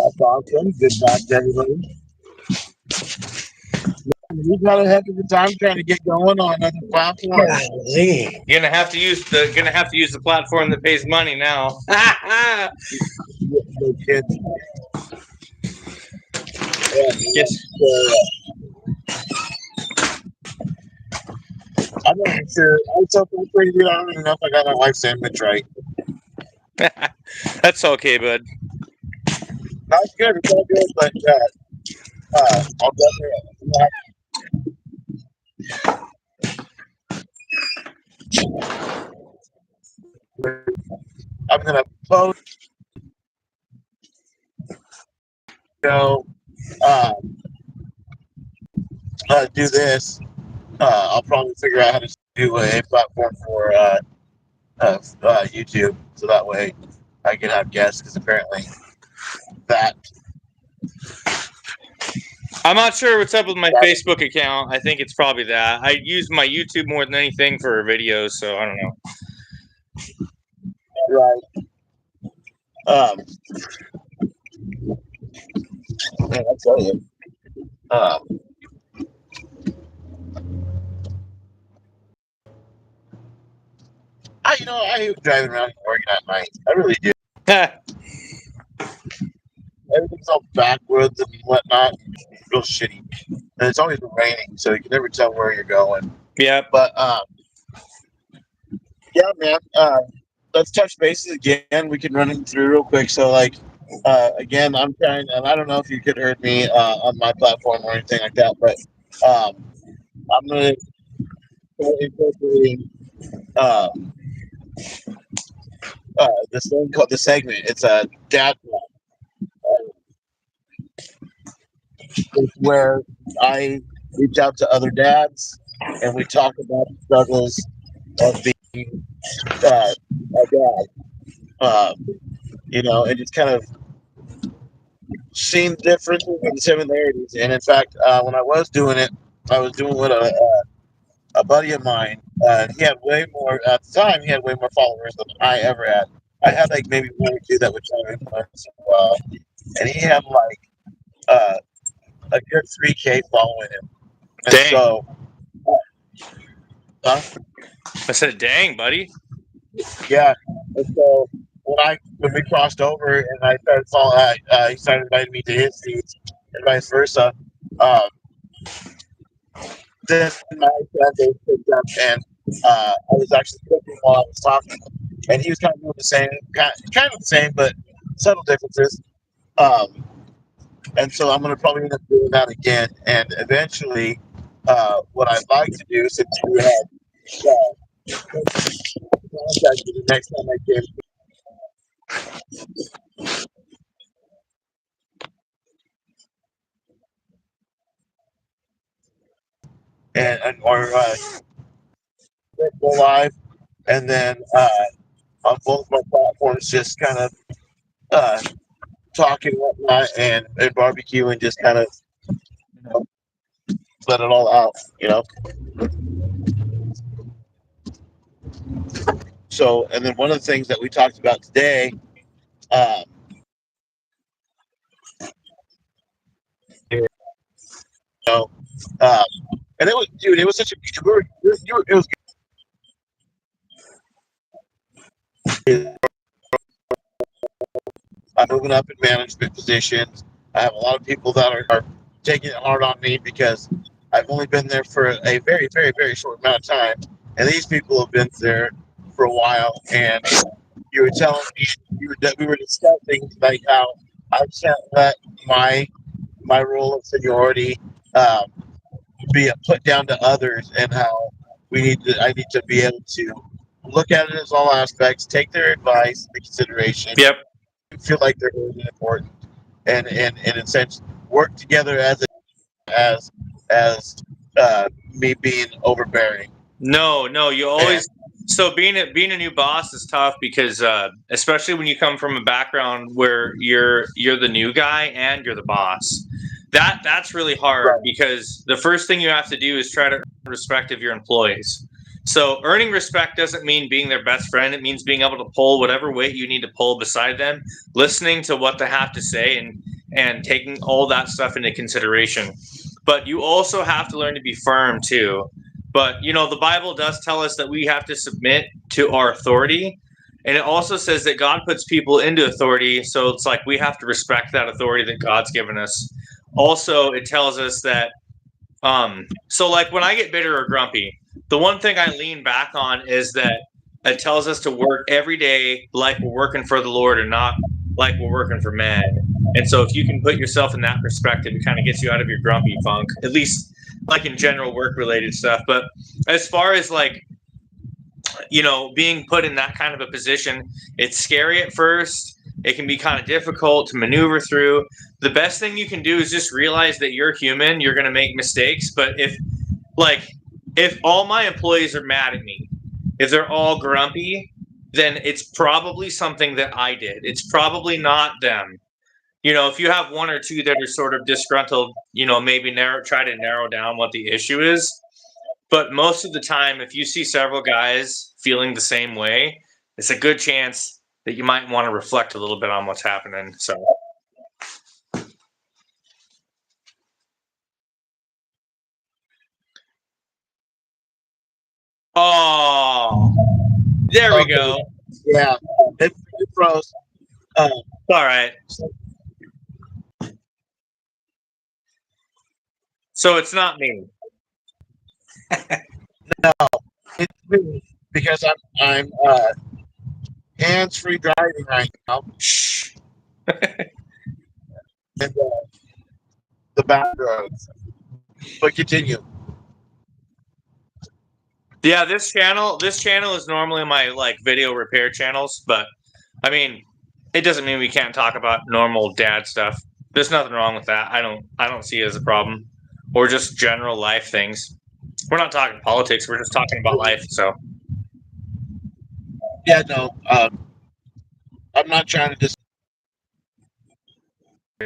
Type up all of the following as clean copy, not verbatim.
That's awesome. Good luck to everybody. We got a heck of a time trying to get going on other platforms. Golly. Gonna have to use the platform that pays money now. The kids. Yes. I'm not even sure. I'm so pretty good. I don't even know if I got my wife's sandwich right. That's okay, bud. That's good. It's all good, but I'll definitely. I'm gonna post. Go. Do this. I'll probably figure out how to do a platform for YouTube, so that way I can have guests. Because apparently that I'm not sure what's up with my Facebook account. I think it's probably that. I use my YouTube more than anything for videos, so I don't know. right. Man, I tell you. I hate driving around in Oregon at night. I really do. Everything's all backwards and whatnot, and real shitty. And it's always raining, so you can never tell where you're going. Yep. But yeah, man. Let's touch bases again. We can run it through real quick. So, like, again, I'm trying, and I don't know if you could heard me on my platform or anything like that, but I'm gonna start incorporating this thing called the segment. It's a dad talk. It's where I reach out to other dads and we talk about the struggles of being a dad. And just kind of seeing the differences and similarities. And in fact, when I was doing it, I was doing with a buddy of mine. He had way more at the time. He had way more followers than I ever had. I had like maybe one or two that would chime in once in a while, and he had like a good 3K following him. And Dang. so, I said, "Dang, buddy." yeah. And so when we crossed over and I started following, he started inviting me to his feeds and vice versa. Then my fan base picked up, and I was actually cooking while I was talking, and he was kind of doing the same, kind of the same, but subtle differences. And so I'm going to probably end up doing that again. And eventually, what I'd like to do, since you had contact you the next time I came, or go live, and then on both my platforms, just kind of talking whatnot and barbecue and just kind of let it all out, So, and then one of the things that we talked about today, and it was, dude, it was such a, it was. I'm moving up in management positions. I have a lot of people that are taking it hard on me because I've only been there for a very, very, very short amount of time, and these people have been there for a while. And you were telling me we were discussing like how I can't let my role of seniority be put down to others, and how I need to be able to look at it as all aspects, take their advice into consideration. Yep. Feel like they're really important, and in a sense work together as me being overbearing. No, you always. So being a new boss is tough because especially when you come from a background where you're the new guy and you're the boss. That's really hard, Right. because the first thing you have to do is try to earn respect of your employees. So earning respect doesn't mean being their best friend. It means being able to pull whatever weight you need to pull beside them, listening to what they have to say, and and taking all that stuff into consideration. But you also have to learn to be firm too. But the Bible does tell us that we have to submit to our authority. And it also says that God puts people into authority. So it's like we have to respect that authority that God's given us. Also, it tells us that, so like when I get bitter or grumpy, the one thing I lean back on is that it tells us to work every day like we're working for the Lord and not like we're working for man. And so if you can put yourself in that perspective, it kind of gets you out of your grumpy funk, at least like in general work related stuff. But as far as like, being put in that kind of a position, it's scary at first. It can be kind of difficult to maneuver through. The best thing you can do is just realize that you're human. You're going to make mistakes. But if all my employees are mad at me, if they're all grumpy, then it's probably something that I did. It's probably not them. If you have one or two that are sort of disgruntled, maybe try to narrow down what the issue is. But most of the time, if you see several guys feeling the same way, it's a good chance that you might want to reflect a little bit on what's happening. So. Oh, there we go. Yeah, it froze. All right. So it's not me. No, it's me because I'm hands-free driving right now. Shh. And the back roads. But continue. Yeah, this channel is normally my like video repair channels, but I mean, it doesn't mean we can't talk about normal dad stuff. There's nothing wrong with that. I don't see it as a problem, or just general life things. We're not talking politics. We're just talking about life. So. Yeah, no. I'm not trying to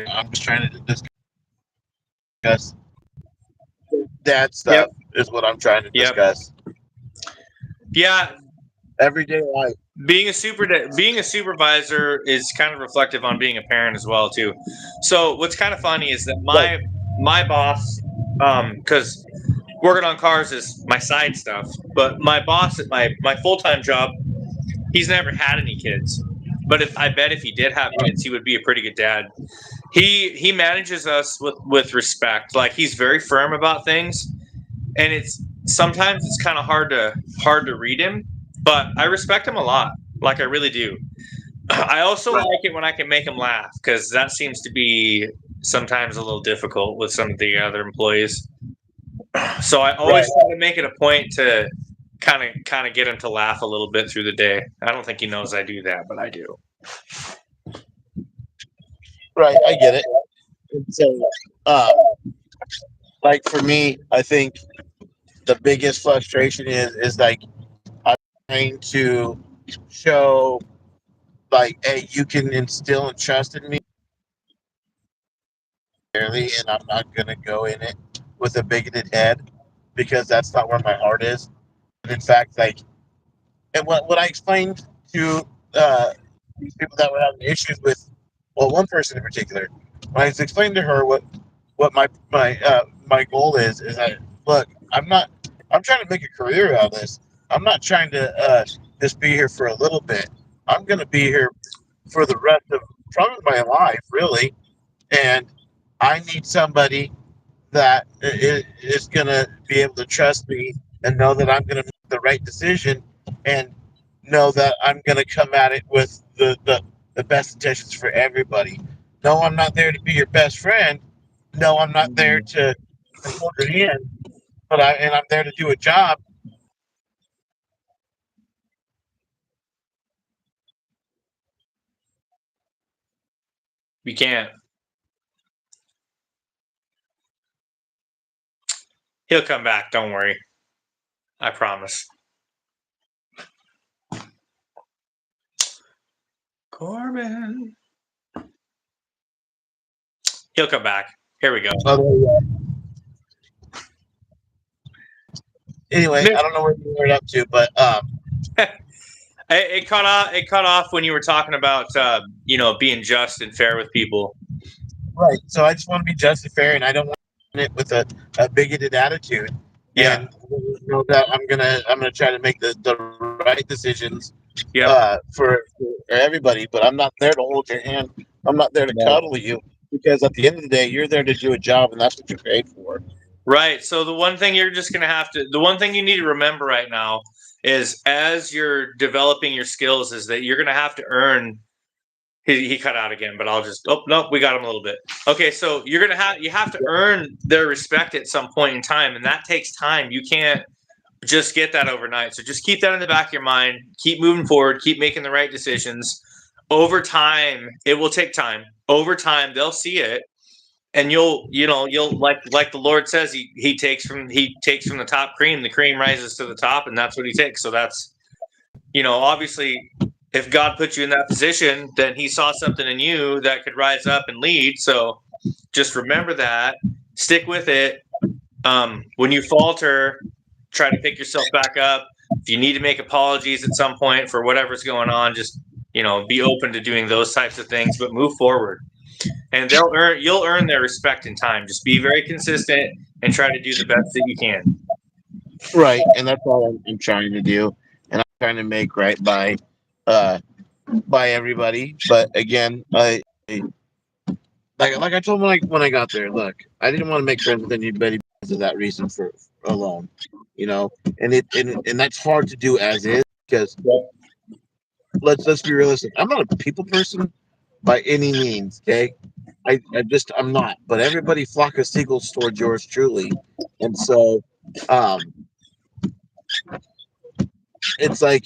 I'm just trying to discuss dad stuff. Yep. Is what I'm trying to discuss. Yeah. Everyday life. Being a supervisor is kind of reflective on being a parent as well too. So what's kind of funny is that my boss, because working on cars is my side stuff, but my boss at my full-time job, he's never had any kids. But I bet if he did have kids, he would be a pretty good dad. He manages us with respect. Like he's very firm about things, and sometimes it's kind of hard to read him. But I respect him a lot. Like I really do. I also like it when I can make him laugh, because that seems to be sometimes a little difficult with some of the other employees. So I always try to make it a point to kind of get him to laugh a little bit through the day. I don't think he knows I do that, but I do. Right, I get it. And so, like for me, I think the biggest frustration is like I'm trying to show, like, hey, you can instill and trust in me, and I'm not gonna go in it with a bigoted head, because that's not where my heart is. And in fact, like, and what I explained to these people that were having issues with, well, one person in particular, when I explained to her what my goal is that, look, I'm trying to make a career out of this. I'm not trying to just be here for a little bit. I'm going to be here for the rest of probably my life, really. And I need somebody that is going to be able to trust me and know that I'm going to make the right decision, and know that I'm going to come at it with the best intentions for everybody. No, I'm not there to be your best friend. No, I'm not there to hold your hand, but I'm there to do a job. We can't. He'll come back. Don't worry. I promise. Corbin. He'll come back. Here we go. Anyway, I don't know where you were up to, but it cut off when you were talking about being just and fair with people. Right. So I just want to be just and fair, and I don't want it with a bigoted attitude. Yeah. And you know that I'm gonna try to make the right decisions Yep. for everybody. But I'm not there to hold your hand. I'm not there to No. cuddle you because at the end of the day, you're there to do a job, and that's what you're paid for. Right. So the one thing you're just going to have to, the one thing you need to remember right now is as you're developing your skills, is that you're going to have to earn. He cut out again, but I'll just, oh, nope, we got him a little bit. Okay. So you have to earn their respect at some point in time. And that takes time. You can't just get that overnight. So just keep that in the back of your mind. Keep moving forward. Keep making the right decisions. Over time, it will take time. Over time, they'll see it, and you'll like the Lord says, he takes from the top cream. The cream rises to the top, and that's what he takes. So that's obviously, if God put you in that position, then He saw something in you that could rise up and lead. So just remember that. Stick with it. When you falter, try to pick yourself back up. If you need to make apologies at some point for whatever's going on, just be open to doing those types of things, but move forward. And you'll earn their respect in time. Just be very consistent and try to do the best that you can. Right, and that's all I'm trying to do, and I'm trying to make right by everybody. But again, like I told when I got there, look, I didn't want to make friends with anybody because of that reason for alone, and that's hard to do as is because let's be realistic. I'm not a people person by any means. Okay, I'm not. But everybody flock of seagulls towards yours truly, and so um, it's like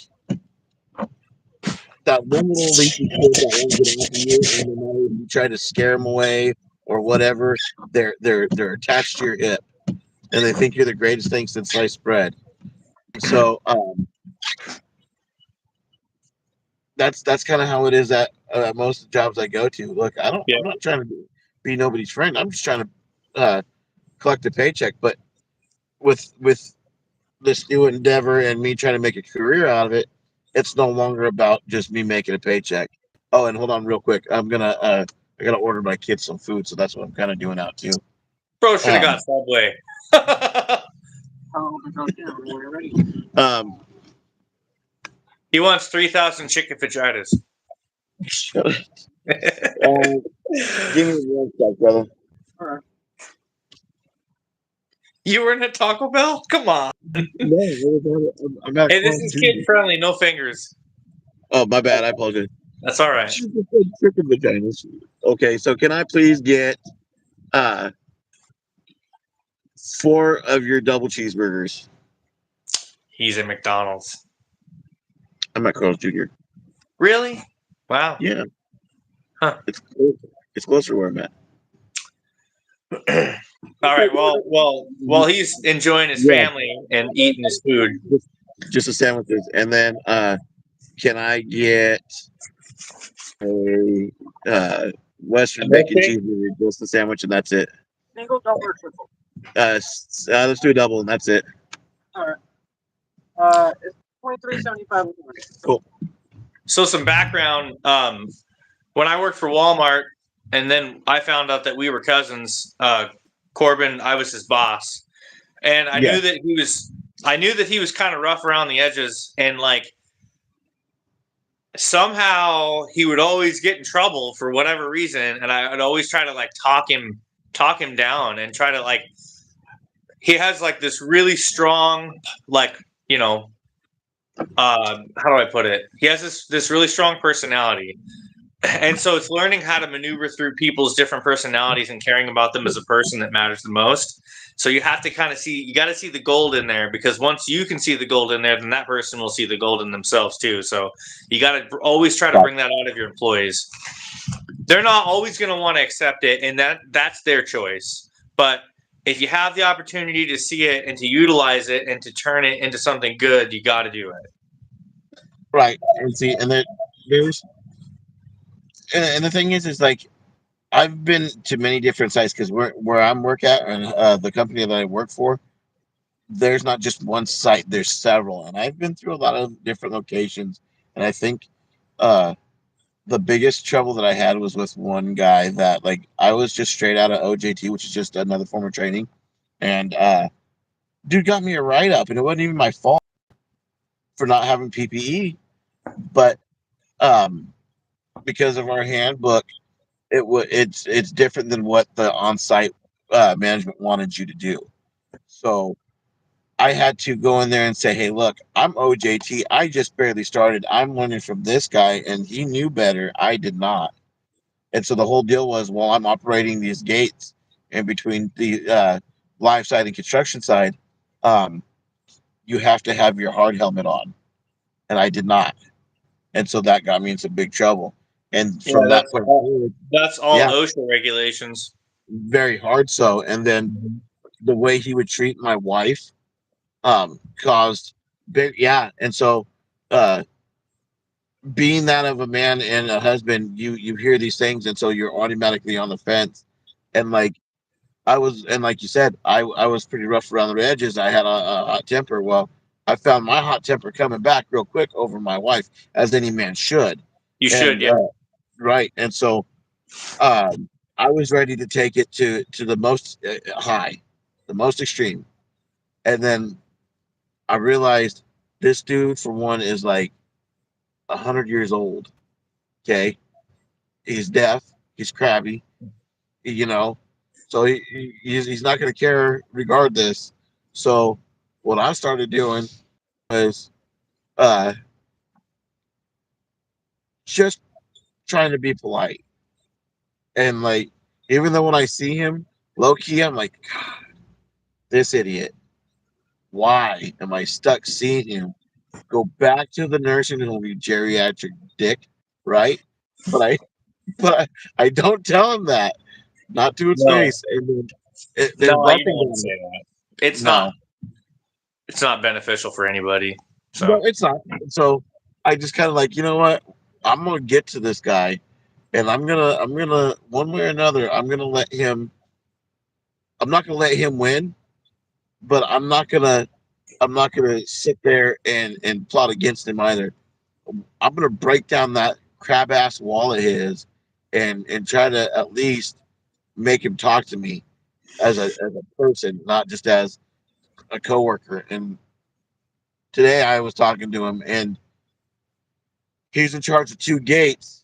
that one little leaky kid that won't get off of you, and no matter if you try to scare them away or whatever, they're attached to your hip, and they think you're the greatest thing since sliced bread. So that's kind of how it is at most of the jobs I go to. Look, Yeah. I'm not trying to be nobody's friend. I'm just trying to collect a paycheck. But with this new endeavor and me trying to make a career out of it, it's no longer about just me making a paycheck. Oh, and hold on real quick. I gotta order my kids some food, so that's what I'm kind of doing out too. Bro should have got Subway. Oh my god, yeah, we're ready. He wants 3,000 chicken fajitas. Give me one sec, brother. All right. You were in a Taco Bell? Come on. No, I'm not. Hey, this is kid friendly. No fingers. Oh, my bad. I apologize. That's all right. Chicken vaginas. Okay, so can I please get 4 of your double cheeseburgers? He's at McDonald's. I'm at Carl's Jr. Really? Wow. Yeah. Huh. It's closer where I'm at. All right. Well, he's enjoying his family and eating his food. Just the sandwiches, and then can I get a Western bacon cheeseburger, just the sandwich, and that's it. Single, double, or triple? Let's do a double, and that's it. All right. It's $23.75. Cool. So some background. When I worked for Walmart, and then I found out that we were cousins. Corbin, I was his boss, and I knew that he was kind of rough around the edges, and like somehow he would always get in trouble for whatever reason, and I'd always try to like talk him down and try to like. He has like this really strong, like how do I put it? He has this really strong personality. And so it's learning how to maneuver through people's different personalities and caring about them as a person that matters the most. So you have to kind of you got to see the gold in there, because once you can see the gold in there, then that person will see the gold in themselves too. So you got to always try to bring that out of your employees. They're not always going to want to accept it, and that's their choice. But if you have the opportunity to see it and to utilize it and to turn it into something good, you got to do it. Right. And see, and there's. And the thing is like, I've been to many different sites because where I'm work at and the company that I work for, there's not just one site, there's several, and I've been through a lot of different locations, and I think the biggest trouble that I had was with one guy that like I was just straight out of OJT, which is just another form of training, and dude got me a write up, and it wasn't even my fault for not having PPE, but um, because of our handbook, it's different than what the on site management wanted you to do. So I had to go in there and say, hey, look, I'm OJT. I just barely started. I'm learning from this guy, and he knew better. I did not. And so the whole deal was, well, I'm operating these gates in between the live side and construction side. Um, you have to have your hard helmet on. And I did not. And so that got me into big trouble. And Yeah, from that point forward, that's all yeah, OSHA regulations. very hard so. And then the way he would treat my wife caused big, yeah. And so uh, being that of a man and a husband, you hear these things, and so you're automatically on the fence. And like I was, and like you said, I was pretty rough around the edges. I had a hot temper. Well, I found my hot temper coming back real quick over my wife, as any man should. You should, And yeah. right, and so I was ready to take it to the most high, the most extreme, and then I realized this dude, for one, is like 100 years old. Okay, he's deaf, he's crabby, you know, so he's not going to care regardless. So what I started doing was uh, just trying to be polite, and like even though when I see him low key, I'm like, God, this idiot. Why am I stuck seeing him? Go back to the nursing home, you geriatric dick, right? But I don't tell him that, not to his No, face. And then there's no, you one don't thing want to about say it. that. It's not. No, It's not beneficial for anybody. no, So it's not. So I just kind of like, you know what? I'm gonna get to this guy, and I'm gonna one way or another, I'm gonna let him. I'm not gonna let him win, but I'm not gonna sit there and plot against him either. I'm gonna break down that crab ass wall of his, and try to at least make him talk to me as a person, not just as a coworker. And today I was talking to him, and he's in charge of two gates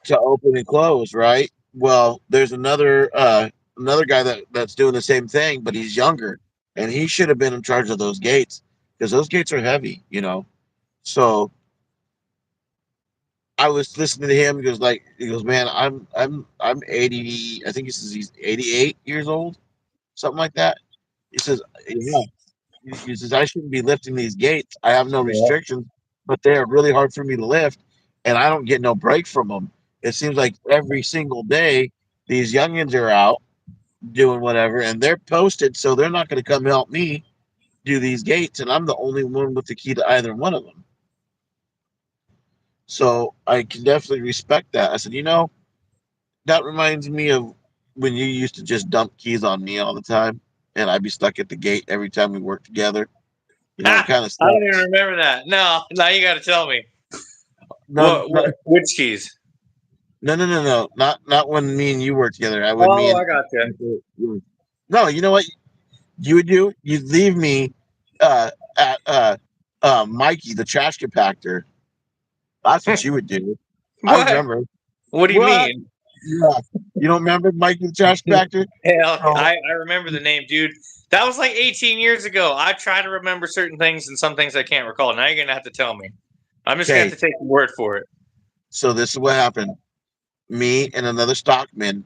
to open and close, right? Well, there's another guy that's doing the same thing, but he's younger, and he should have been in charge of those gates because those gates are heavy. So I was listening to him. He goes, man, I'm 80. I think he says he's 88 years old, something like that. He says, yeah. He says I shouldn't be lifting these gates. I have no yeah. restrictions, but they are really hard for me to lift, and I don't get no break from them. It seems like every single day these youngins are out doing whatever, and they're posted, so they're not going to come help me do these gates, and I'm the only one with the key to either one of them. So I can definitely respect that. I said, that reminds me of when you used to just dump keys on me all the time, and I'd be stuck at the gate every time we worked together. It Ah, kind of I don't even sucks. remember that. No, now you got to tell me. No, no, Which keys? no. Not when me and you worked together. I would me Oh, I and got you. no. You know what you would do? You'd leave me at Mikey, the trash compactor. That's what you would do. I What? remember. What do you What? mean? Yeah. You don't remember Mikey the trash compactor? Hell, So I remember the name, dude. That was like 18 years ago. I try to remember certain things and some things I can't recall. Now you're going to have to tell me. I'm just going to okay. have to take your word for it. So this is what happened. Me and another stockman,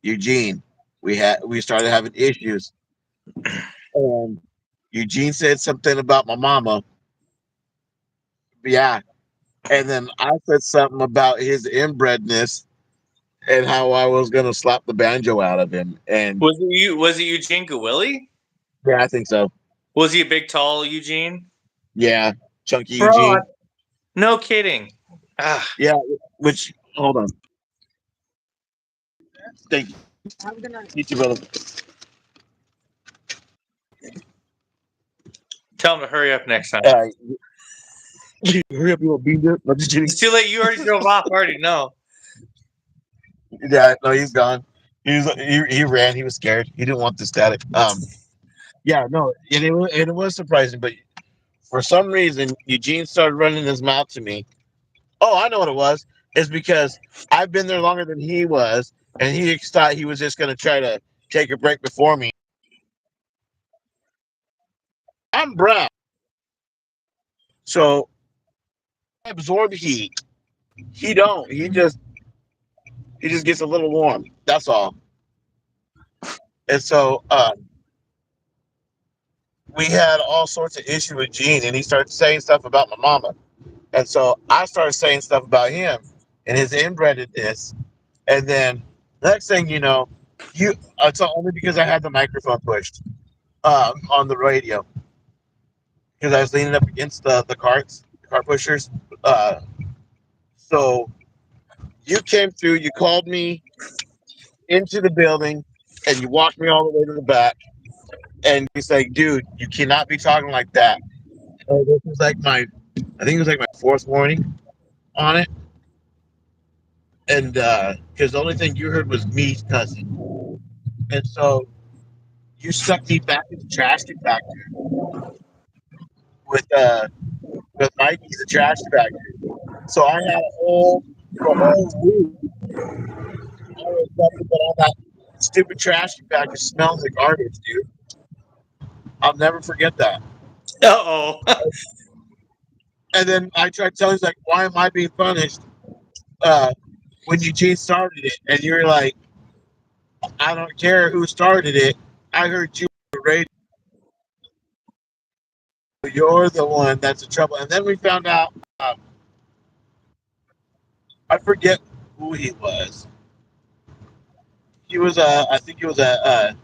Eugene, we started having issues. And Eugene said something about my mama. Yeah. And then I said something about his inbredness and how I was gonna slap the banjo out of him. And Was it you? Was it Eugene Gawilly? yeah, I think so. Was he a big, tall Eugene? Yeah, Chunky Bro, Eugene. no kidding. Ah, Yeah, which hold on. Thank you. I'm gonna. You too, brother. tell him to hurry up next time. Uh, Hurry up, you little bean dip. I'm just kidding. It's too late. You already drove off. Already no. Yeah, no, he's gone. He ran. He was scared. He didn't want the static. Yeah, no, and it was surprising, but for some reason Eugene started running his mouth to me. Oh, I know what it was. It's because I've been there longer than he was, and he thought he was just going to try to take a break before me. I'm brown, so I absorb heat. He don't. He just gets a little warm. That's all. And so we had all sorts of issue with Gene, and he started saying stuff about my mama. And so I started saying stuff about him and his inbrededness. And then next thing you know, it's only because I had the microphone pushed on the radio because I was leaning up against the cart pushers. So you came through, you called me into the building, and you walked me all the way to the back. And he's like, dude, you cannot be talking like that. This was like I think it was like my fourth warning on it. And because the only thing you heard was me cussing. And so you stuck me back in the trash compactor with Mikey, the trash compactor. So I had the whole week. I was nothing but all that stupid trash compactor smells like garbage, dude. I'll never forget that. Uh-oh. And then I tried telling him, like, why am I being punished when Eugene started it? And you were like, I don't care who started it. I heard you on the radio. You're the one that's in trouble. And then we found out, I forget who he was. He was I think he was a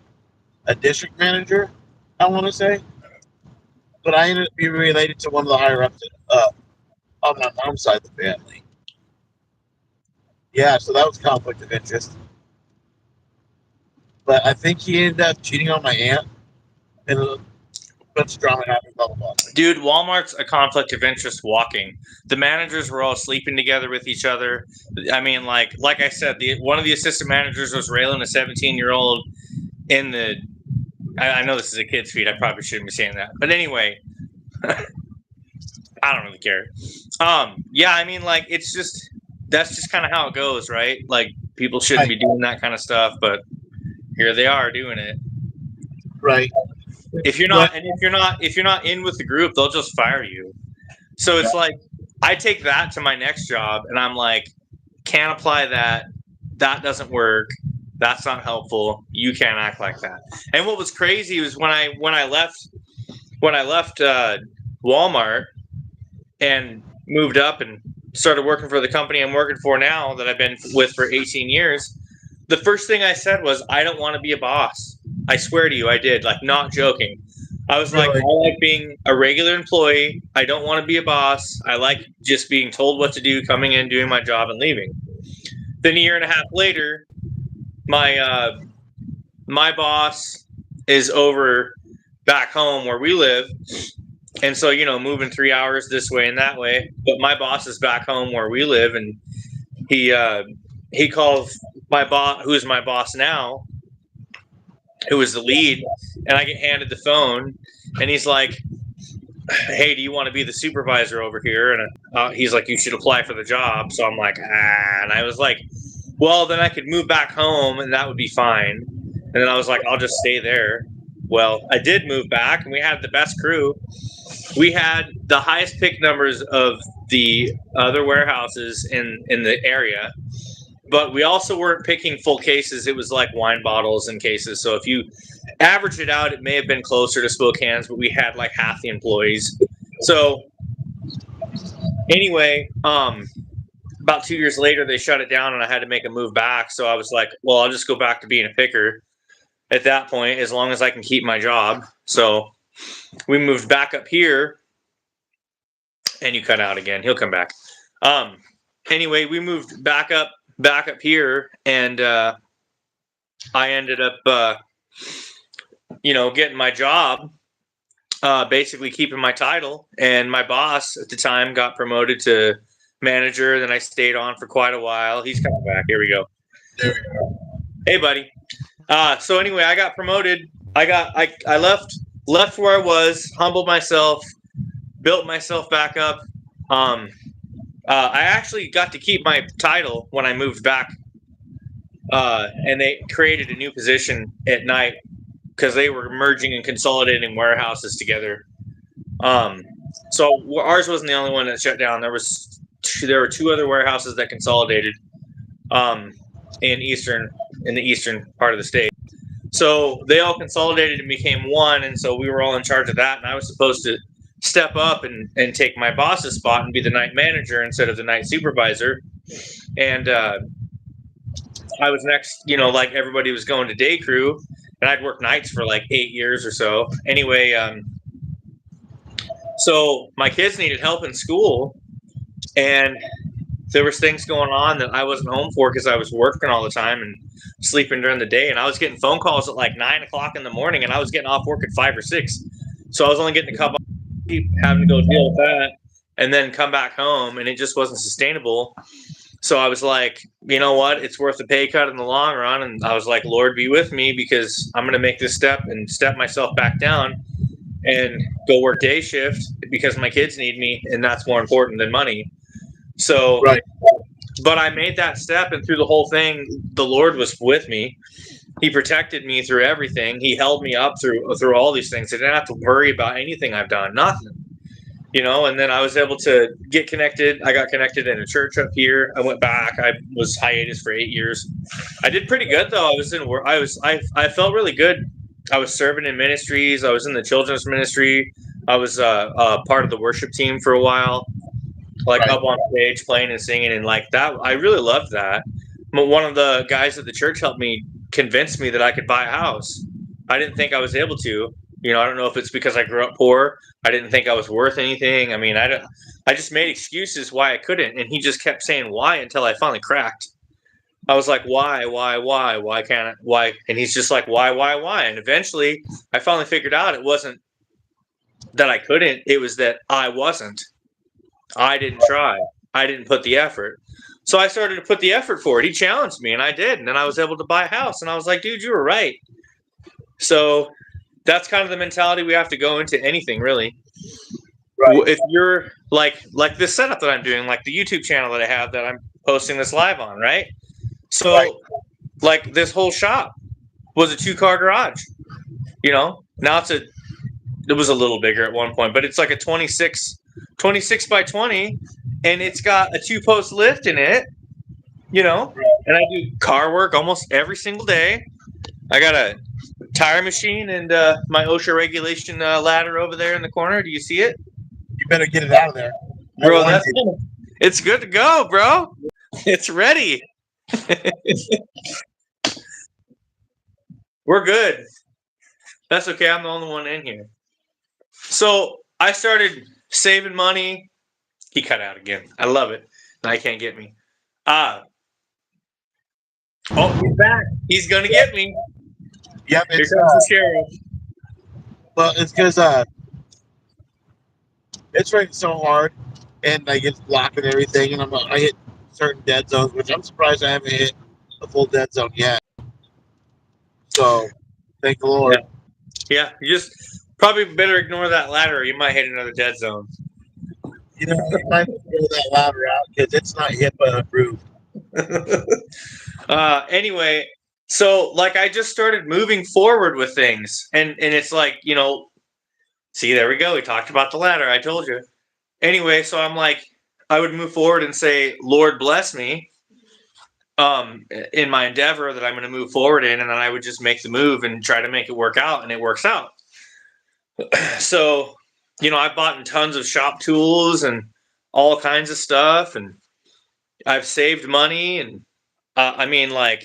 district manager, I want to say. But I ended up being related to one of the higher ups on my mom's side of the family. Yeah, so that was conflict of interest. But I think he ended up cheating on my aunt, and a bunch of drama happened. Blah blah blah. Dude, Walmart's a conflict of interest walking. The managers were all sleeping together with each other. I mean, like I said, one of the assistant managers was railing a 17-year-old in the. I know this is a kid's feed. I probably shouldn't be saying that, but anyway, I don't really care. Yeah, I mean, like it's just that's just kind of how it goes, right? Like people shouldn't be doing that kind of stuff, but here they are doing it. Right. If you're not in with the group, they'll just fire you. So it's like I take that to my next job, and I'm like, can't apply that. That doesn't work. That's not helpful. You can't act like that. And what was crazy was when I left Walmart and moved up and started working for the company I'm working for now that I've been with for 18 years. The first thing I said was, I don't want to be a boss. I swear to you, I did. Like, not joking. I was like, I like being a regular employee. I don't want to be a boss. I like just being told what to do, coming in, doing my job, and leaving. Then a year and a half later, my boss is over back home where we live. And so, moving 3 hours this way and that way. But my boss is back home where we live, and he calls my boss, who is my boss now, who is the lead, and I get handed the phone, and he's like, hey, do you want to be the supervisor over here? And he's like, you should apply for the job. So I'm like, and I was like, well, then I could move back home, and that would be fine. And then I was like, I'll just stay there. Well, I did move back, and we had the best crew. We had the highest pick numbers of the other warehouses in the area, but we also weren't picking full cases. It was like wine bottles and cases. So if you average it out, it may have been closer to Spokane's, but we had like half the employees. So anyway, about 2 years later, they shut it down, and I had to make a move back. So I was like, well, I'll just go back to being a picker at that point, as long as I can keep my job. So we moved back up here, and you cut out again. He'll come back. Anyway, we moved back up here, and I ended up, getting my job. basically keeping my title. And my boss at the time got promoted to manager. Then I stayed on for quite a while. He's coming back. Here we go. There we go. Hey, buddy. So anyway, I got promoted. I left where I was, humbled myself, built myself back up. I actually got to keep my title when I moved back, and they created a new position at night because they were merging and consolidating warehouses together. So ours wasn't the only one that shut down. There were two other warehouses that consolidated in the eastern part of the state. So they all consolidated and became one, and so we were all in charge of that. And I was supposed to step up and take my boss's spot and be the night manager instead of the night supervisor. And I was next, like everybody was going to day crew, and I'd worked nights for like 8 years or so. Anyway, so my kids needed help in school, and there was things going on that I wasn't home for because I was working all the time and sleeping during the day. And I was getting phone calls at like 9 o'clock in the morning, and I was getting off work at 5 or 6. So I was only getting a couple, having to go deal with that and then come back home, and it just wasn't sustainable. So I was like, you know what? It's worth a pay cut in the long run. And I was like, Lord, be with me, because I'm going to make this step and step myself back down and go work day shift because my kids need me, and that's more important than money. So, Right. But I made that step, and through the whole thing, the Lord was with me. He protected me through everything. He held me up through all these things. I didn't have to worry about anything I've done, nothing. And then I was able to get connected. I got connected in a church up here. I went back. I was hiatus for 8 years. I did pretty good though. I felt really good. I was serving in ministries. I was in the children's ministry. I was part of the worship team for a while, like up on stage playing and singing, and like that. I really loved that. But one of the guys at the church helped me convince me that I could buy a house. I didn't think I was able to. I don't know if it's because I grew up poor. I didn't think I was worth anything. I mean, I just made excuses why I couldn't, and he just kept saying why until I finally cracked. I was like, why can't I? Why? And he's just like, why? And eventually, I finally figured out it wasn't that I couldn't. It was that I wasn't. I didn't try. I didn't put the effort. So I started to put the effort for it. He challenged me, and I did, and then I was able to buy a house. And I was like, dude, you were right. So that's kind of the mentality we have to go into anything, really. Right. If you're like this setup that I'm doing, like the YouTube channel that I have that I'm posting this live on, right? So like this whole shop was a 2-car garage. Now it was a little bigger at one point, but it's like a 26 by 20, and it's got a 2-post lift in it, and I do car work almost every single day. I got a tire machine and my OSHA regulation ladder over there in the corner. Do you see it? You better get it out of there. Bro, it's good to go, bro. It's ready. We're good. That's okay. I'm the only one in here. So I started saving money. He cut out again. I love it. Now he can't get me. Oh, he's back. He's going to get me. Yep, Here comes the sheriff. Well, it's because it's raining so hard, and I get blocking everything, and I hit certain dead zones, which I'm surprised I haven't hit a full dead zone yet. So, thank the Lord. Yeah, you just probably better ignore that ladder, or you might hit another dead zone. You might throw that ladder out because it's not HIPAA approved. Anyway, so like I just started moving forward with things, and it's like, see, there we go. We talked about the ladder. I told you. Anyway, so I'm like, I would move forward and say, Lord, bless me in my endeavor that I'm going to move forward in. And then I would just make the move and try to make it work out. And it works out. So, I've bought tons of shop tools and all kinds of stuff. And I've saved money. And I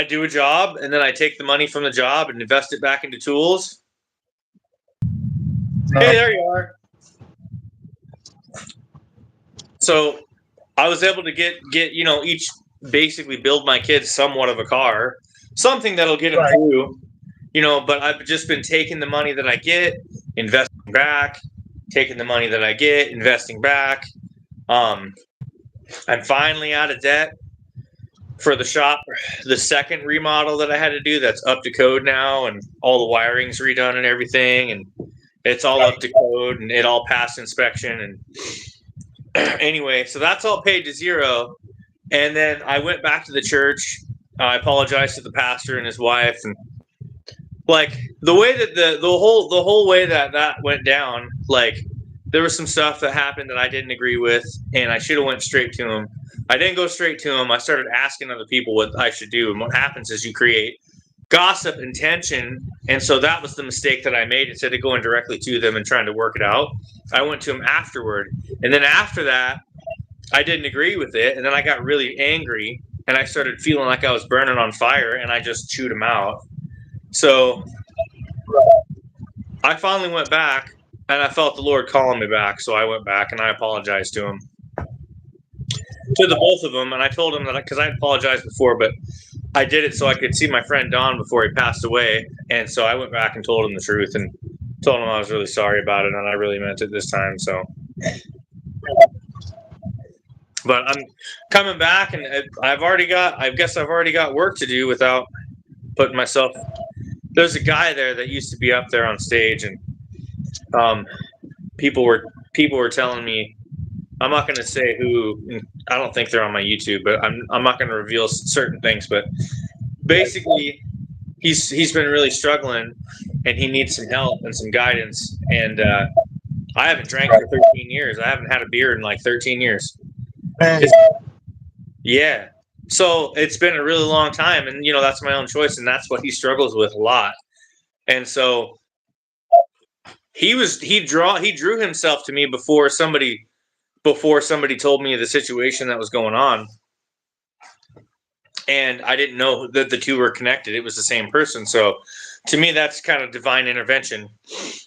do a job, and then I take the money from the job and invest it back into tools. Hey, there you are. So I was able to get each basically build my kids somewhat of a car, something that'll get them through. but I've just been taking the money that I get, investing back, taking the money that I get, investing back. I'm finally out of debt for the shop. The second remodel that I had to do, that's up to code now, and all the wiring's redone and everything, and it's all up to code, and it all passed inspection. And anyway, so that's all paid to zero. And then I went back to the church. I apologized to the pastor and his wife, and like the way that the whole way that went down, like there was some stuff that happened that I didn't agree with, and I should have went straight to him. I didn't go straight to him. I started asking other people what I should do, and what happens is you create gossip and tension, and so that was the mistake that I made. Instead of going directly to them and trying to work it out, I went to him afterward, and then after that, I didn't agree with it, and then I got really angry, and I started feeling like I was burning on fire, and I just chewed him out. So I finally went back, and I felt the Lord calling me back. So I went back and I apologized to him, to the both of them. And I told him that because I had apologized before, but I did it so I could see my friend Don before he passed away. And so I went back and told him the truth and told him I was really sorry about it, and I really meant it this time. So, but I'm coming back, and I guess I've already got work to do without putting myself. There's a guy there that used to be up there on stage, and people were telling me, I'm not going to say who. I don't think they're on my YouTube, but I'm not going to reveal certain things. But basically, he's been really struggling, and he needs some help and some guidance. And I haven't drank for 13 years. I haven't had a beer in like 13 years. Yeah. So it's been a really long time, and that's my own choice, and that's what he struggles with a lot. And so he drew himself to me before somebody told me the situation that was going on, and I didn't know that the two were connected. It was the same person. So to me, that's kind of divine intervention.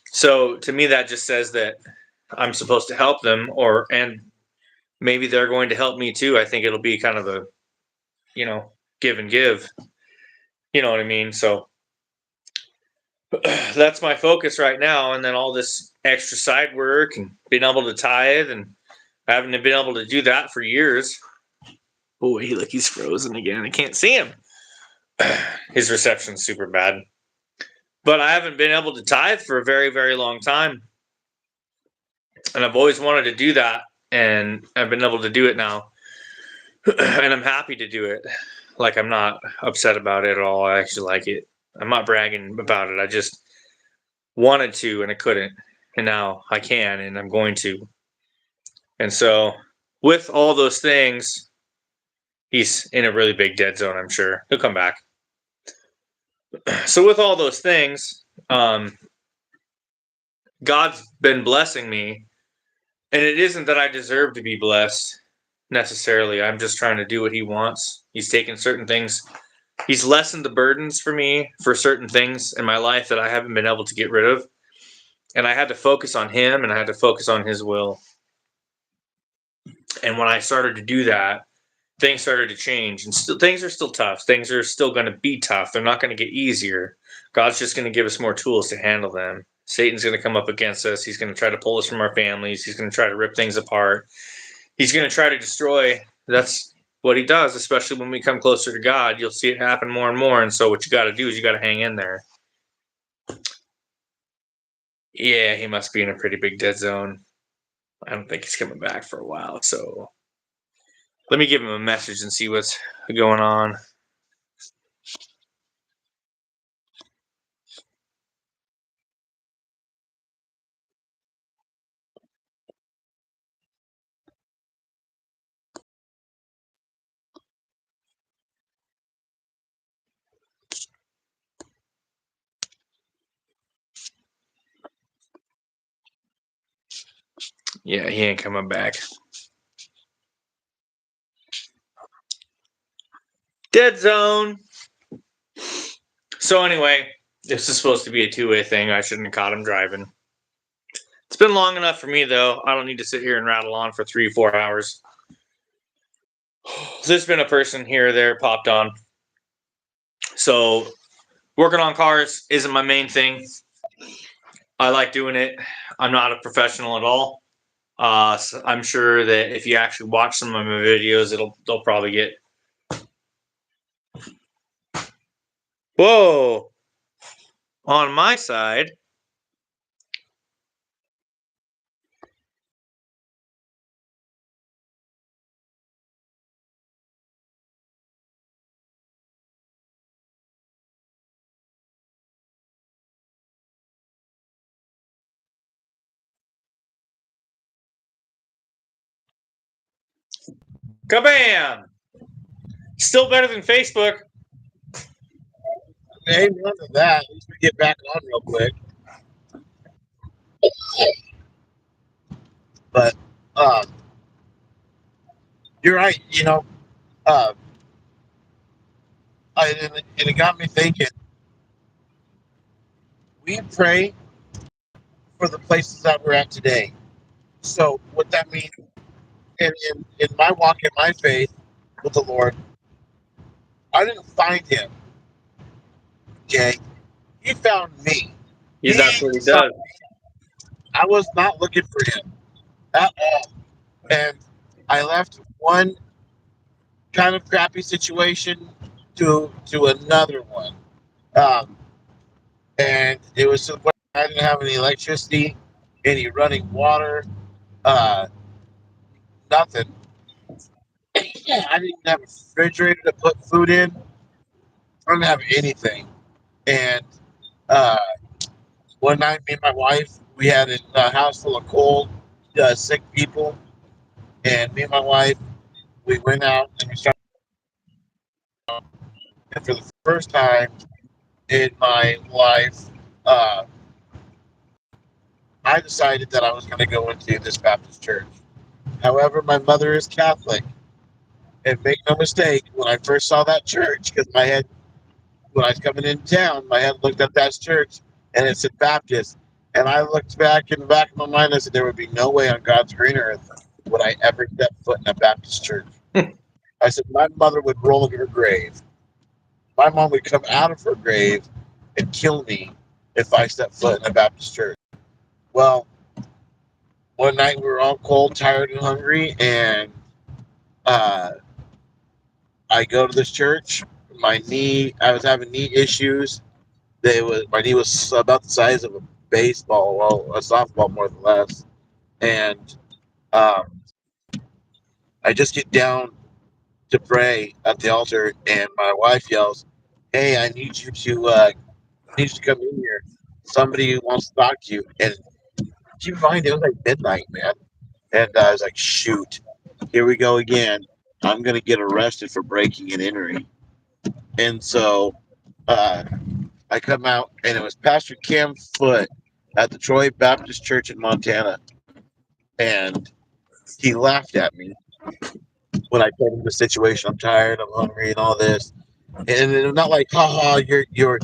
So to me, that just says that I'm supposed to help them, and maybe they're going to help me too. I think it'll be kind of a give and give, you know what I mean? So that's my focus right now. And then all this extra side work and being able to tithe, and I haven't been able to do that for years. Oh, he's frozen again. I can't see him. His reception's super bad, but I haven't been able to tithe for a very, very long time. And I've always wanted to do that, and I've been able to do it now. And I'm happy to do it. Like, I'm not upset about it at all. I actually like it. I'm not bragging about it. I just wanted to, and I couldn't. And now I can, and I'm going to. And so with all those things, he's in a really big dead zone, I'm sure. He'll come back. So with all those things, God's been blessing me. And it isn't that I deserve to be blessed necessarily. I'm just trying to do what he wants. He's taken certain things. He's lessened the burdens for me for certain things in my life that I haven't been able to get rid of. And I had to focus on him, and I had to focus on his will. And when I started to do that, things started to change. And things are still tough. Things are still going to be tough. They're not going to get easier. God's just going to give us more tools to handle them. Satan's going to come up against us. He's going to try to pull us from our families. He's going to try to rip things apart. He's going to try to destroy. That's what he does, especially when we come closer to God. You'll see it happen more and more. And so what you got to do is you got to hang in there. Yeah, he must be in a pretty big dead zone. I don't think he's coming back for a while. So let me give him a message and see what's going on. Yeah, he ain't coming back. Dead zone. So anyway, this is supposed to be a two-way thing. I shouldn't have caught him driving. It's been long enough for me, though. I don't need to sit here and rattle on for 3-4 hours. There's been a person here or there popped on. So Working on cars isn't my main thing. I like doing it. I'm not a professional at all. So I'm sure that if you actually watch some of my videos, they'll probably get. Whoa! On my side. Kabam! Still better than Facebook. Amen to that. At least we get back on real quick. But you're right. You know, and it got me thinking. We pray for the places that we're at today. So what that means in my walk in my faith with the Lord, I didn't find him. Okay, he found me. That's what he sought does. me. I was not looking for him at all, and I left one kind of crappy situation to another one. Um, and it was to the point I didn't have any electricity, any running water, uh, nothing. I didn't have a refrigerator to put food in. I didn't have anything. And uh, one night, me and my wife, we had a house full of cold, sick people. And me and my wife, we went out and we started. And for the first time in my life, uh, I decided that I was going to go into this Baptist church. However, my mother is Catholic. And make no mistake, when I first saw that church, because my head, when I was coming into town, my head looked at that church and it said Baptist. And I looked back in the back of my mind and I said, there would be no way on God's green earth would I ever step foot in a Baptist church. I said, my mother would roll in her grave. My mom would come out of her grave and kill me if I stepped foot in a Baptist church. Well, one night we were all cold, tired, and hungry, and I go to this church. I was having knee issues. My knee was about the size of a baseball, well, a softball more or less. And um, I just get down to pray at the altar, and my wife yells, "Hey, I need you to come in here. Somebody wants to talk to you." And keep in mind, it was like midnight, man. And I was like, "Shoot, here we go again. I'm gonna get arrested for breaking and entering." And so I come out, and it was Pastor Cam Foote at the Troy Baptist Church in Montana, and he laughed at me when I told him the situation. I'm tired, I'm hungry, and all this. And it's not like, haha, you're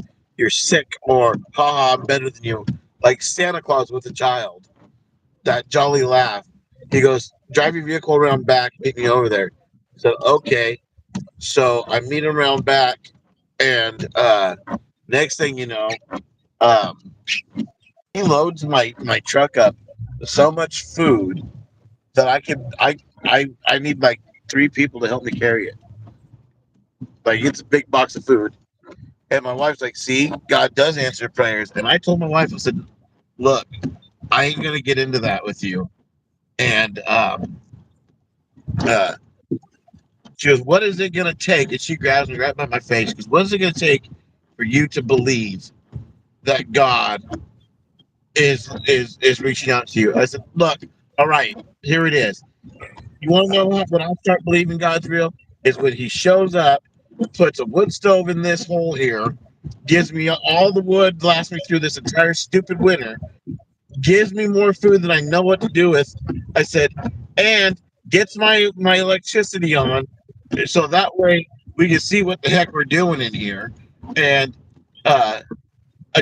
sick, or haha, I'm better than you. Like Santa Claus with a child. That jolly laugh. He goes, drive your vehicle around back, meet me over there. I said, okay. So I meet him around back, and next thing you know, he loads my truck up with so much food that I need like 3 people to help me carry it. Like, it's a big box of food. And my wife's like, see, God does answer prayers. And I told my wife, I said, look, I ain't gonna get into that with you. And she goes, what is it gonna take? And she grabs me right by my face. Because what is it gonna take for you to believe that God is reaching out to you? I said, look, all right, here it is. You want to know when I start believing God's real? Is when He shows up, puts a wood stove in this hole here, gives me all the wood, lasts me through this entire stupid winter, gives me more food than I know what to do with. I said, and gets my electricity on, so that way we can see what the heck we're doing in here, and a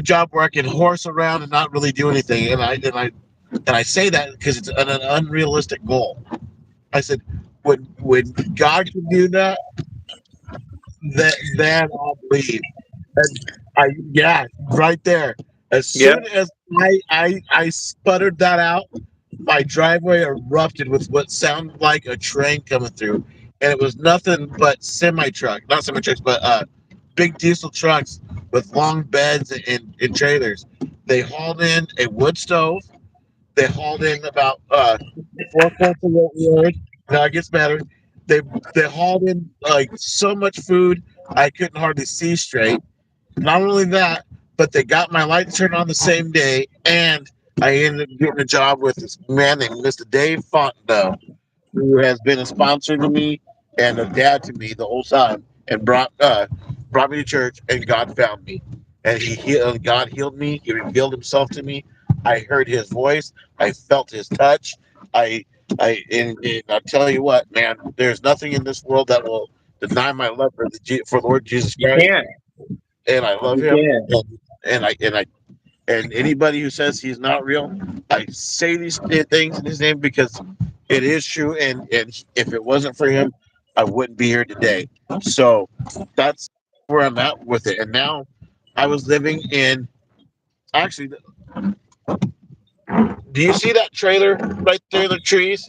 job where I can horse around and not really do anything. And I say that because it's an unrealistic goal. I said, when God can do that, then I'll believe. And Yeah, right there. As Yep. soon as I sputtered that out, my driveway erupted with what sounded like a train coming through, and it was nothing but not semi trucks, but big diesel trucks with long beds and trailers. They hauled in a wood stove. They hauled in about 4 quarts of wood. Now it gets better. They they hauled in like so much food I couldn't hardly see straight. Not only that, but they got my light turned on the same day, and I ended up getting a job with this man named Mr. Dave Fontenot, who has been a sponsor to me and a dad to me the whole time, and brought me to church, and God found me, and God healed me. He revealed Himself to me. I heard His voice. I felt His touch. I and I tell you what, man, there's nothing in this world that will deny my love for Lord Jesus You Christ, can. and I love You Him, can. and anybody who says He's not real, I say these things in His name because it is true, and if it wasn't for Him, I wouldn't be here today. So that's where I'm at with it. And now I was living in actually. Do you see that trailer right there in the trees?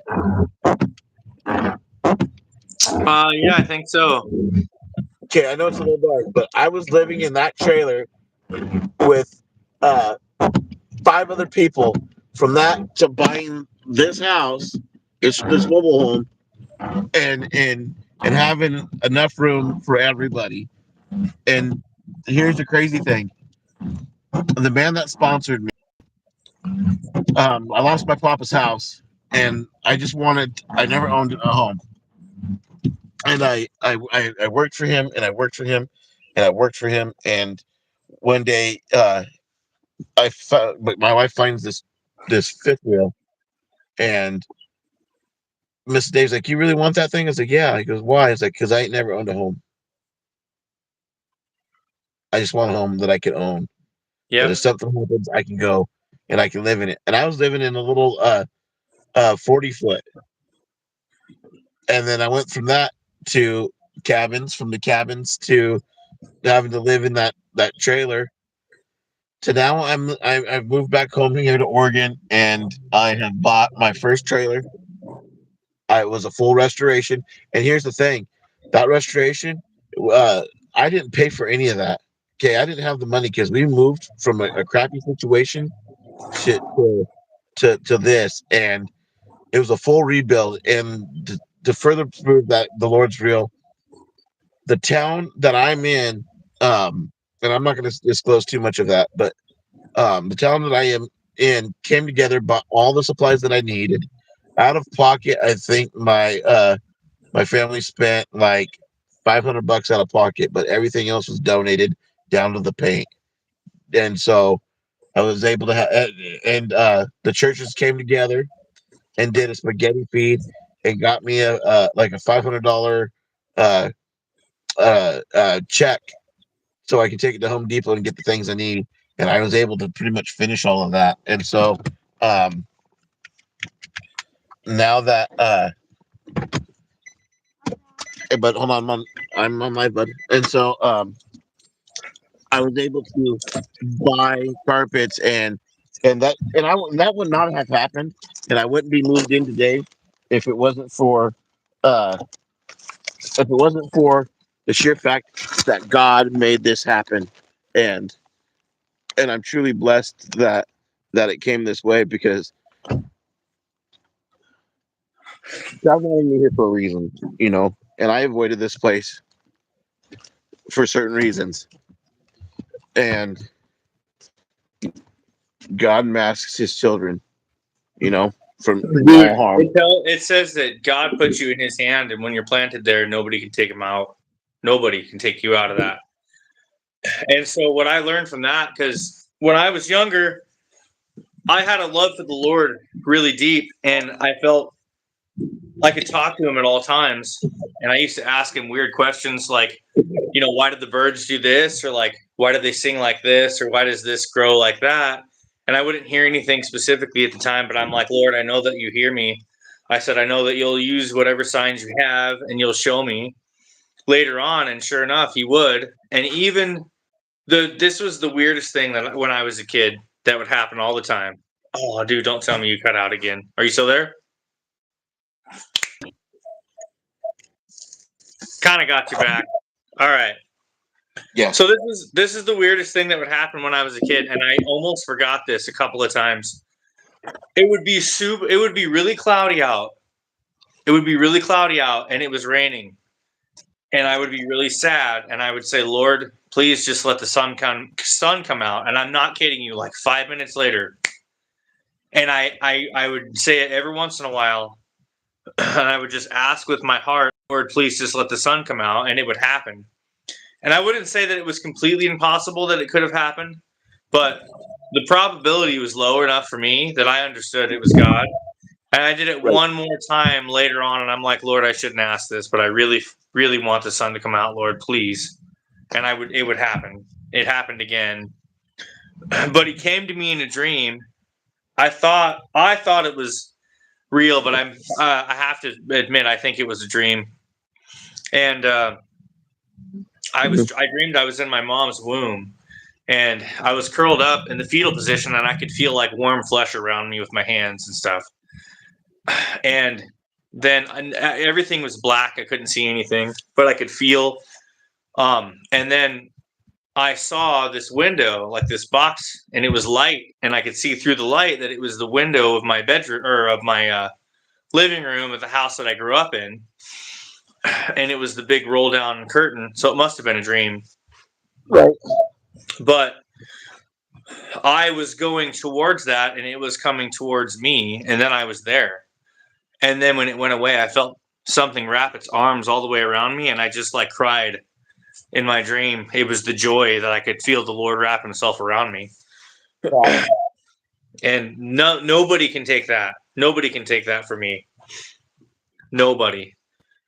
Yeah, I think so. Okay, I know it's a little dark, but I was living in that trailer with uh, 5 other people. From that to buying this house, it's this mobile home, and having enough room for everybody. And here's the crazy thing: the man that sponsored me, I lost my papa's house, and I just wanted. I never owned a home, and I worked for him, and I worked for him, and I worked for him, and one day, but my wife finds this fifth wheel, and Miss Dave's like, "You really want that thing?" I was like, "Yeah." He goes, "Why?" It's like, "Because I ain't never owned a home. I just want a home that I can own. That if Yep. something happens, I can go and I can live in it." And I was living in a little 40 foot, and then I went from that to cabins, from the cabins to having to live in that trailer. To now, I've moved back home here to Oregon, and I have bought my first trailer. It was a full restoration, and here's the thing: that restoration, uh, I didn't pay for any of that. Okay, I didn't have the money because we moved from a crappy situation to this, and it was a full rebuild. And to further prove that the Lord's real, the town that I'm in, and I'm not going to disclose too much of that, but the town that I am in came together, bought all the supplies that I needed out of pocket. I think my family spent like $500 out of pocket, but everything else was donated down to the paint. And so I was able to have, and the churches came together and did a spaghetti feed and got me a like a $500 uh, check so I could take it to Home Depot and get the things I need. And I was able to pretty much finish all of that. And so um, now that, but hold on, I'm on my bud. And so I was able to buy carpets and that would not have happened, and I wouldn't be moved in today if it wasn't for uh if it wasn't for the sheer fact that God made this happen, and I'm truly blessed that it came this way because God wanted me here for a reason, and I avoided this place for certain reasons, and God masks His children, from Dude, all harm. it says that God put you in His hand, and when you're planted there, nobody can take him out. Nobody can take you out of that. And so, what I learned from that, because when I was younger, I had a love for the Lord really deep, and I felt I could talk to Him at all times. And I used to ask Him weird questions like, why did the birds do this? Or like, why do they sing like this? Or why does this grow like that? And I wouldn't hear anything specifically at the time, but I'm like, Lord, I know that you hear me. I said, I know that you'll use whatever signs you have and you'll show me later on. And sure enough, He would. And even This was the weirdest thing that when I was a kid that would happen all the time. Oh, dude, don't tell me you cut out again. Are you still there? Kind of got you back. All right. Yeah. So this is the weirdest thing that would happen when I was a kid, and I almost forgot this a couple of times. It would be really cloudy out. It would be really cloudy out, and it was raining. And I would be really sad, and I would say, Lord, please just let the sun come out. And I'm not kidding you, like 5 minutes later. And I would say it every once in a while, and I would just ask with my heart, Lord, please just let the sun come out, and it would happen. And I wouldn't say that it was completely impossible that it could have happened, but the probability was low enough for me that I understood it was God. And I did it one more time later on, and I'm like, Lord, I shouldn't ask this, but I really, really want the sun to come out, Lord, please. And it would happen. It happened again. But he came to me in a dream. I thought it was real, but I have to admit, I think it was a dream. And I dreamed I was in my mom's womb, and I was curled up in the fetal position, and I could feel like warm flesh around me with my hands and stuff. And then everything was black. I couldn't see anything, but I could feel. And then I saw this window, like this box, and it was light, and I could see through the light that it was the window of my bedroom or of my living room of the house that I grew up in. And it was the big roll down curtain, so it must have been a dream. Right. But I was going towards that, and it was coming towards me, and then I was there. And then when it went away, I felt something wrap its arms all the way around me, and I just like cried in my dream. It was the joy that I could feel the Lord wrap himself around me. Wow. And nobody can take that. Nobody can take that from me. Nobody.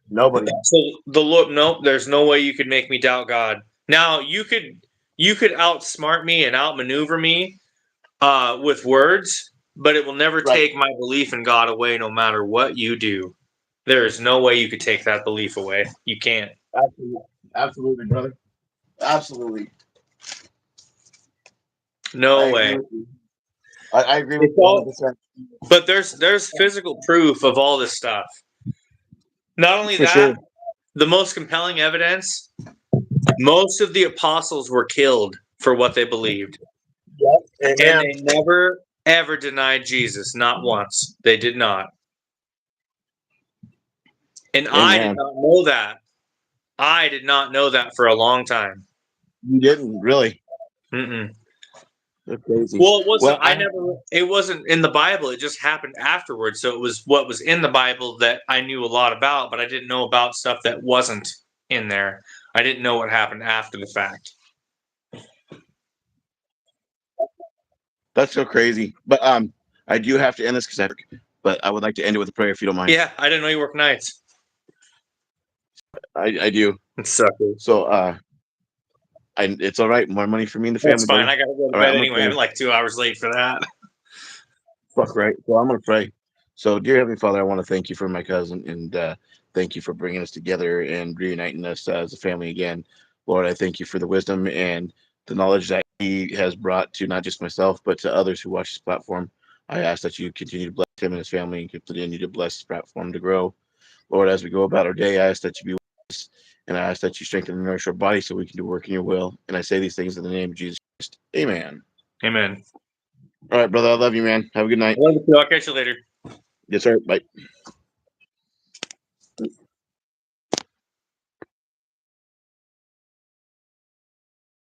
So the Lord, no, there's no way you could make me doubt God. Now you could outsmart me and outmaneuver me with words, but it will never take my belief in God away, no matter what you do. There is no way you could take that belief away. You can't. Absolutely, brother. Absolutely. No way. I agree with you 100%. But there's physical proof of all this stuff. Not only that, sure. The most compelling evidence, most of the apostles were killed for what they believed. Yep. And they never, ever denied Jesus. Not once. They did not. And I did not know that. I did not know that for a long time. You didn't, really? Mm-mm. That's crazy. Well, it wasn't. It wasn't in the Bible. It just happened afterwards. So it was what was in the Bible that I knew a lot about, but I didn't know about stuff that wasn't in there. I didn't know what happened after the fact. That's so crazy. But I do have to end this but I would like to end it with a prayer if you don't mind. Yeah, I didn't know you work nights. I do. It's sucky. So it's all right. More money for me and the family. That's fine. Buddy. I gotta go to bed anyway. I'm like 2 hours late for that. Fuck right. So I'm gonna pray. So, dear Heavenly Father, I want to thank you for my cousin and thank you for bringing us together and reuniting us as a family again. Lord, I thank you for the wisdom and the knowledge that he has brought to not just myself, but to others who watch this platform. I ask that you continue to bless him and his family and continue to bless this platform to grow. Lord, as we go about our day, I ask that you be with us, and I ask that you strengthen and nourish our body so we can do work in your will. And I say these things in the name of Jesus Christ. Amen. Amen. All right, brother. I love you, man. Have a good night. I love you too. I'll catch you later. Yes, sir. Bye.